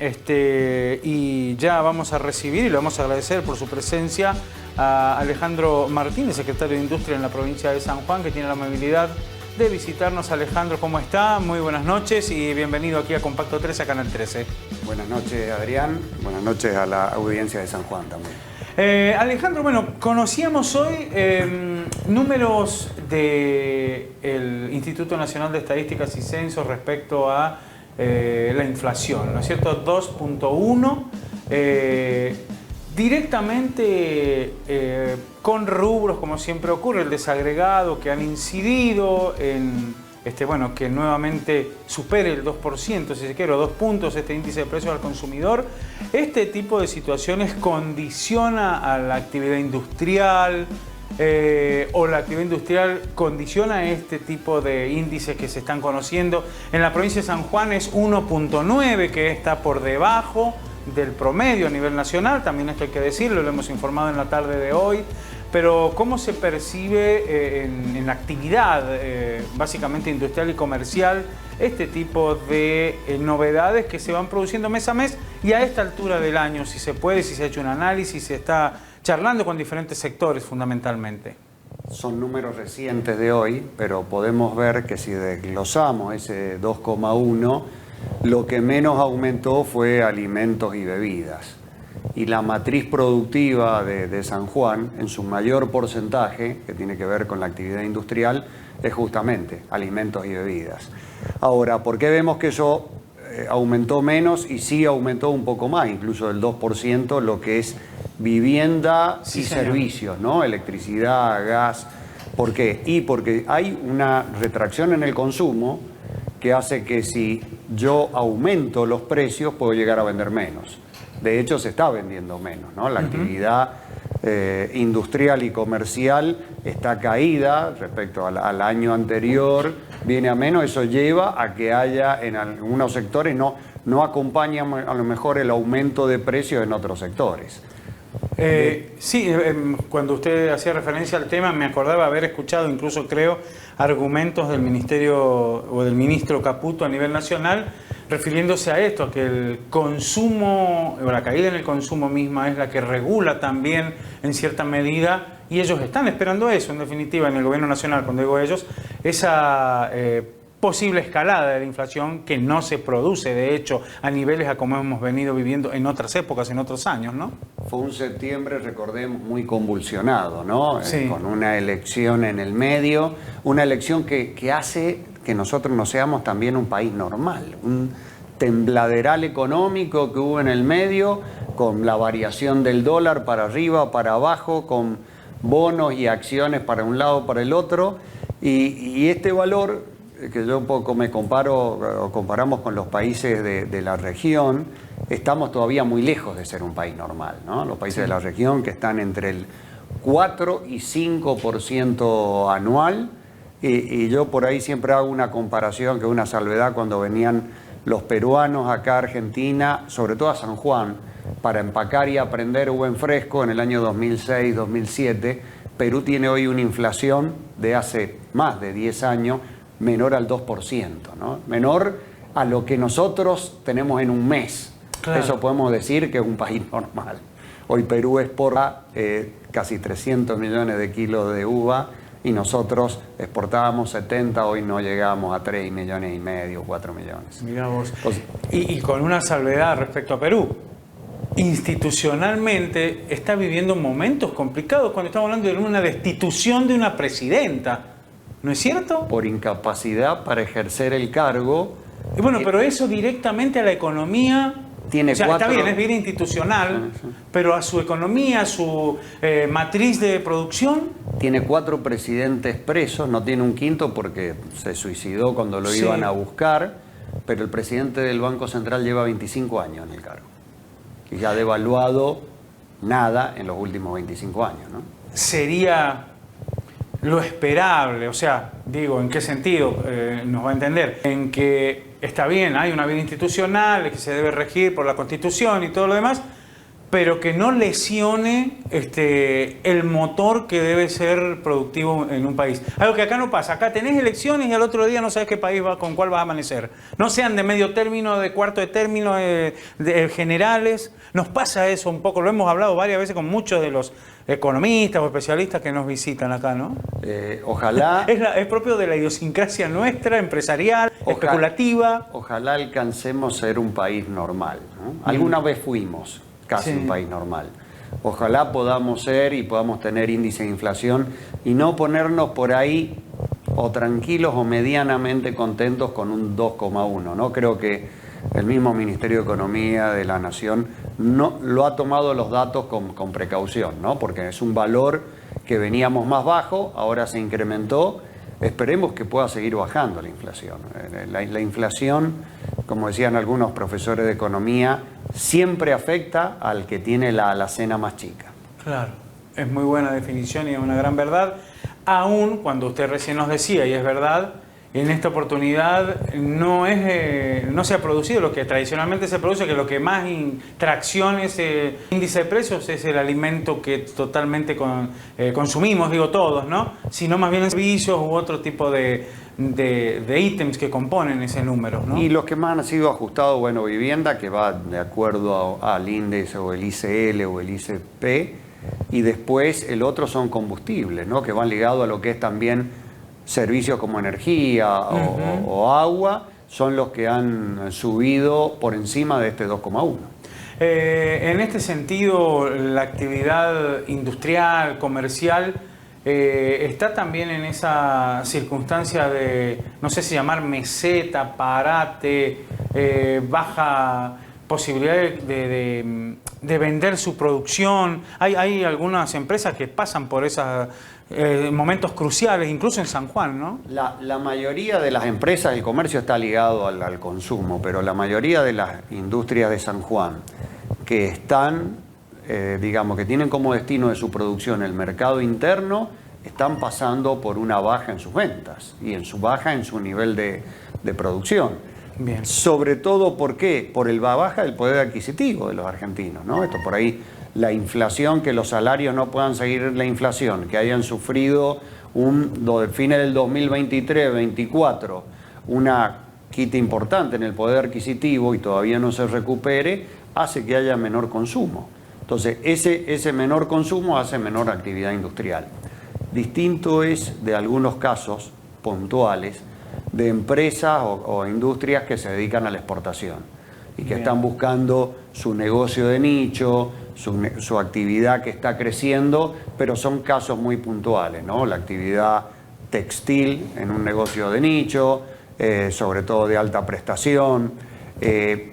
y ya vamos a recibir y le vamos a agradecer por su presencia a Alejandro Martínez, secretario de Industria en la provincia de San Juan, que tiene la amabilidad de visitarnos. Alejandro, ¿cómo está? Muy buenas noches y bienvenido aquí a Compacto 13, a Canal 13. Buenas noches, Adrián. Buenas noches a la audiencia de San Juan también. Alejandro, bueno, conocíamos hoy números del Instituto Nacional de Estadísticas y Censos respecto a la inflación, ¿no es cierto? 2.1, directamente con rubros, como siempre ocurre, el desagregado, que han incidido en bueno, que nuevamente supere el 2%, si se quiere, o 2 puntos este índice de precios al consumidor. Este tipo de situaciones condiciona a la actividad industrial, o la actividad industrial condiciona este tipo de índices que se están conociendo. En la provincia de San Juan es 1.9, que está por debajo del promedio a nivel nacional. También esto hay que decirlo, lo hemos informado en la tarde de hoy. Pero ¿cómo se percibe en la actividad básicamente industrial y comercial este tipo de novedades que se van produciendo mes a mes y a esta altura del año? Si se puede, si se ha hecho un análisis, se está charlando con diferentes sectores fundamentalmente. Son números recientes de hoy, pero podemos ver que si desglosamos ese 2,1, lo que menos aumentó fue alimentos y bebidas. Y la matriz productiva de San Juan, en su mayor porcentaje, que tiene que ver con la actividad industrial, es justamente alimentos y bebidas. Ahora, ¿por qué vemos que eso aumentó menos y sí aumentó un poco más, incluso el 2%, lo que es vivienda y servicios, ¿no? Electricidad, gas? ¿Por qué? Y porque hay una retracción en el consumo que hace que si yo aumento los precios, puedo llegar a vender menos. De hecho, se está vendiendo menos, ¿no? La actividad industrial y comercial está caída respecto al año anterior, viene a menos. Eso lleva a que haya en algunos sectores, no acompaña a lo mejor el aumento de precios en otros sectores. Sí, cuando usted hacía referencia al tema, me acordaba haber escuchado, incluso creo, argumentos del Ministerio o del ministro Caputo a nivel nacional, refiriéndose a esto, a que el consumo, o la caída en el consumo misma es la que regula también en cierta medida, y ellos están esperando eso, en definitiva, en el gobierno nacional, cuando digo ellos, esa posible escalada de la inflación que no se produce, de hecho, a niveles a como hemos venido viviendo en otras épocas, en otros años, ¿no? Fue un septiembre, recordemos, muy convulsionado, ¿no? Sí. Con una elección en el medio, una elección que hace que nosotros no seamos también un país normal, un tembladeral económico que hubo en el medio, con la variación del dólar para arriba, para abajo, con bonos y acciones para un lado, para el otro, y este valor, que yo un poco me comparamos con los países de la región, estamos todavía muy lejos de ser un país normal, ¿no? Los países de la región que están entre el 4 y 5% anual, y yo por ahí siempre hago una comparación, que es una salvedad, cuando venían los peruanos acá a Argentina, sobre todo a San Juan, para empacar y aprender buen fresco en el año 2006, 2007, Perú tiene hoy una inflación de hace más de 10 años, menor al 2%, ¿no? Menor a lo que nosotros tenemos en un mes. Claro. Eso podemos decir que es un país normal. Hoy Perú exporta casi 300 millones de kilos de uva y nosotros exportábamos 70, hoy no llegamos a 3,5 millones, 4 millones. Mirá vos. Y con una salvedad respecto a Perú. Institucionalmente está viviendo momentos complicados cuando estamos hablando de una destitución de una presidenta. ¿No es cierto? Por incapacidad para ejercer el cargo. Y bueno, pero eso directamente a la economía tiene, o sea, está bien, es vida institucional, pero a su economía, a su matriz de producción. Tiene 4 presidentes presos, no tiene un quinto porque se suicidó cuando lo iban a buscar, pero el presidente del Banco Central lleva 25 años en el cargo. Y ya ha devaluado nada en los últimos 25 años, ¿no? Sería lo esperable, o sea, digo, ¿en qué sentido? Nos va a entender. En que está bien, hay una vida institucional que se debe regir por la Constitución y todo lo demás, pero que no lesione el motor que debe ser productivo en un país. Algo que acá no pasa. Acá tenés elecciones y al otro día no sabes qué país con cuál vas a amanecer. No sean de medio término, de cuarto de término, de generales. Nos pasa eso un poco. Lo hemos hablado varias veces con muchos de los economistas o especialistas que nos visitan acá, ¿no? Ojalá... Es propio de la idiosincrasia nuestra, empresarial, especulativa. Ojalá alcancemos ser un país normal, ¿no? Alguna vez fuimos casi un país normal. Ojalá podamos ser y podamos tener índice de inflación y no ponernos por ahí o tranquilos o medianamente contentos con un 2,1, ¿no? Creo que el mismo Ministerio de Economía de la Nación no lo ha tomado los datos con precaución, ¿no? Porque es un valor que veníamos más bajo, ahora se incrementó. Esperemos que pueda seguir bajando la inflación. La inflación, como decían algunos profesores de economía, siempre afecta al que tiene la alacena más chica. Claro, es muy buena definición y es una gran verdad. Aún cuando usted recién nos decía, y es verdad, en esta oportunidad no se ha producido lo que tradicionalmente se produce, que lo que más tracción ese índice de precios es el alimento que totalmente consumimos, digo todos, ¿no? Sino más bien servicios u otro tipo de ítems que componen ese número, ¿no? Y los que más han sido ajustados, bueno, vivienda, que va de acuerdo al índice o el ICL o el ICP, y después el otro son combustibles, ¿no? Que van ligados a lo que es también servicios como energía o agua, son los que han subido por encima de este 2,1. En este sentido, la actividad industrial, comercial, está también en esa circunstancia de, no sé si llamar meseta, parate, baja posibilidad de vender su producción. Hay algunas empresas que pasan por esos momentos cruciales, incluso en San Juan, ¿no? La mayoría de las empresas, el comercio está ligado al consumo, pero la mayoría de las industrias de San Juan que están, digamos, que tienen como destino de su producción el mercado interno, están pasando por una baja en sus ventas y en su nivel de producción. Bien. Sobre todo, ¿por qué? Por la baja del poder adquisitivo de los argentinos, ¿no? Esto por ahí, la inflación, que los salarios no puedan seguir la inflación, que hayan sufrido fines del 2023-24 una quita importante en el poder adquisitivo y todavía no se recupere, hace que haya menor consumo. Entonces, ese menor consumo hace menor actividad industrial. Distinto es de algunos casos puntuales de empresas o industrias que se dedican a la exportación y que están buscando su negocio de nicho, su actividad que está creciendo, pero son casos muy puntuales, ¿no? La actividad textil en un negocio de nicho, sobre todo de alta prestación,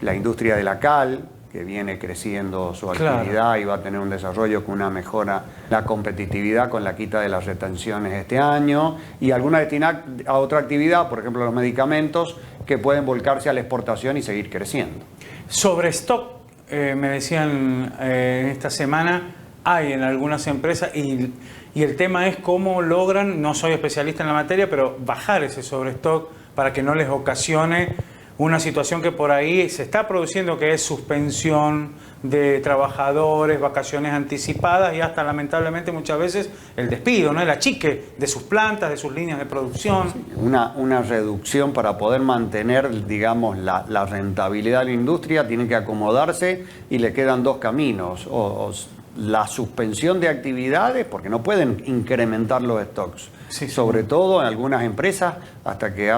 la industria de la cal, que viene creciendo su actividad y va a tener un desarrollo con una mejora, la competitividad con la quita de las retenciones este año, y alguna destinada a otra actividad, por ejemplo los medicamentos, que pueden volcarse a la exportación y seguir creciendo. Sobre stock, me decían esta semana, hay en algunas empresas y el tema es cómo logran, no soy especialista en la materia, pero bajar ese sobrestock para que no les ocasione una situación que por ahí se está produciendo, que es suspensión de trabajadores, vacaciones anticipadas y hasta lamentablemente muchas veces el despido, ¿no? El achique de sus plantas, de sus líneas de producción. Sí, una reducción para poder mantener, digamos, la rentabilidad de la industria, tiene que acomodarse y le quedan dos caminos. O la suspensión de actividades, porque no pueden incrementar los stocks. Sí, sobre todo en algunas empresas hasta que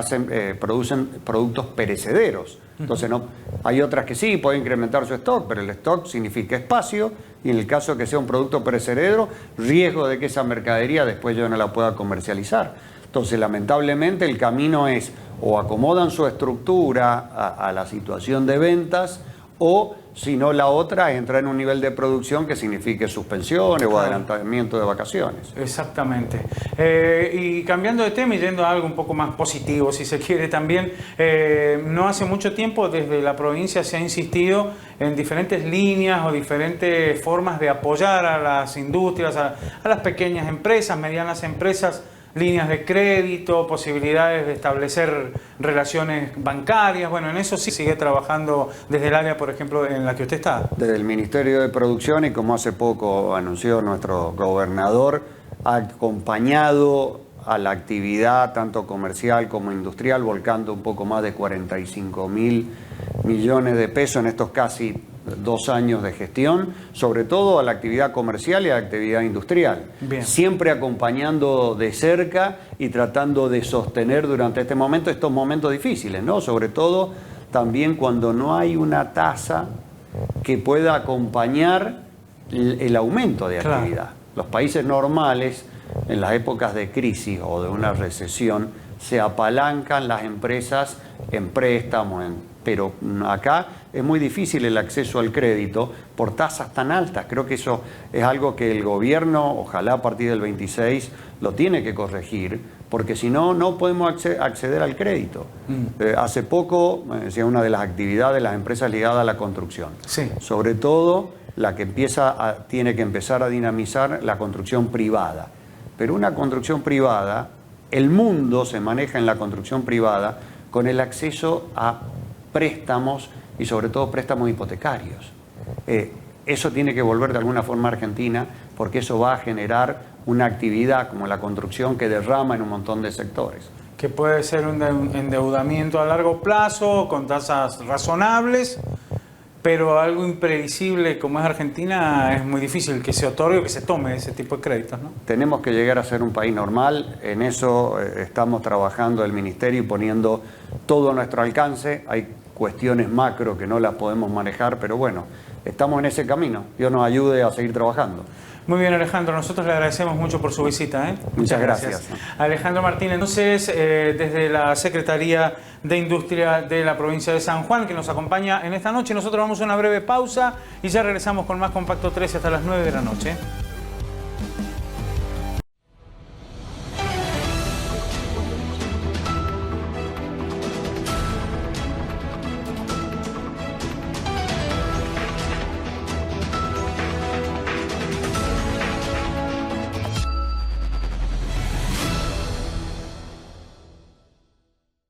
producen productos perecederos. Entonces hay otras que sí pueden incrementar su stock, pero el stock significa espacio y en el caso de que sea un producto perecedero, riesgo de que esa mercadería después yo no la pueda comercializar. Entonces lamentablemente el camino es o acomodan su estructura a la situación de ventas, o si no, la otra es entrar en un nivel de producción que signifique suspensiones o adelantamiento de vacaciones. Exactamente. Y cambiando de tema y yendo a algo un poco más positivo, si se quiere también, no hace mucho tiempo desde la provincia se ha insistido en diferentes líneas o diferentes formas de apoyar a las industrias, a las pequeñas empresas, medianas empresas, líneas de crédito, posibilidades de establecer relaciones bancarias. Bueno, en eso sí sigue trabajando desde el área, por ejemplo, en la que usted está. Desde el Ministerio de Producción, y como hace poco anunció nuestro gobernador, ha acompañado a la actividad tanto comercial como industrial, volcando un poco más de 45.000 millones de pesos en estos casi 2 años de gestión, sobre todo a la actividad comercial y a la actividad industrial. Bien. Siempre acompañando de cerca y tratando de sostener durante estos momentos difíciles, ¿no? Sobre todo también cuando no hay una tasa que pueda acompañar el aumento de actividad. Los países normales, en las épocas de crisis o de una recesión, se apalancan las empresas en préstamos, pero acá es muy difícil el acceso al crédito por tasas tan altas. Creo que eso es algo que el gobierno, ojalá a partir del 26, lo tiene que corregir, porque si no, no podemos acceder al crédito. Hace poco, decía, una de las actividades de las empresas ligadas a la construcción. Sí. Sobre todo la que tiene que empezar a dinamizar la construcción privada. Pero una construcción privada, el mundo se maneja en la construcción privada con el acceso a préstamos y sobre todo préstamos hipotecarios. Eso tiene que volver de alguna forma a Argentina, porque eso va a generar una actividad como la construcción que derrama en un montón de sectores. Que puede ser un endeudamiento a largo plazo, con tasas razonables, pero algo imprevisible como es Argentina, es muy difícil que se otorgue o que se tome ese tipo de créditos, ¿no? Tenemos que llegar a ser un país normal, en eso estamos trabajando el Ministerio y poniendo todo a nuestro alcance. Hay cuestiones macro que no las podemos manejar, pero bueno, estamos en ese camino. Dios nos ayude a seguir trabajando. Muy bien, Alejandro, nosotros le agradecemos mucho por su visita. Muchas gracias. Alejandro Martínez, entonces, desde la Secretaría de Industria de la provincia de San Juan, que nos acompaña en esta noche. Nosotros vamos a una breve pausa y ya regresamos con más Compacto 13 hasta las 9 de la noche.